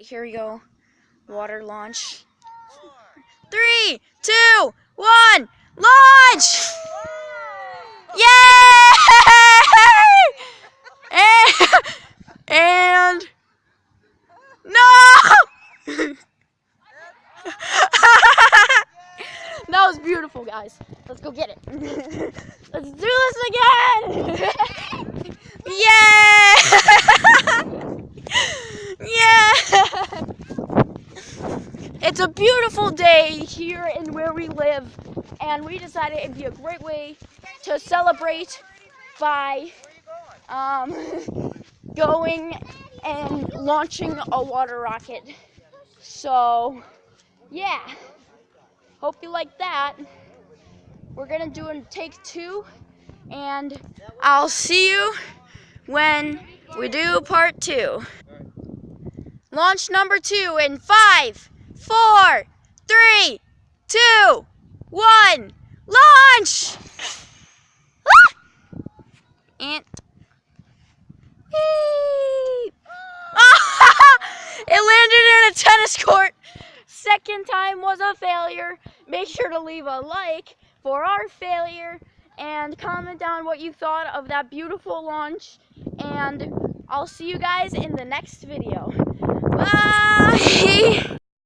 here we go. Water launch. 3, 2, 1, launch! Yay! And no! That was beautiful, guys. Let's go get it. Let's do this again. Yeah! Yeah! It's a beautiful day here in where we live, and we decided it'd be a great way to celebrate by going and launching a water rocket. So, yeah. Hope you like that. We're gonna do a take 2, and I'll see you when we do part 2. Launch number 2 in 5, 4, 3, 2, 1, launch! And it landed in a tennis court. Second time was a failure. Make sure to leave a like for our failure and comment down what you thought of that beautiful launch. And I'll see you guys in the next video. Bye!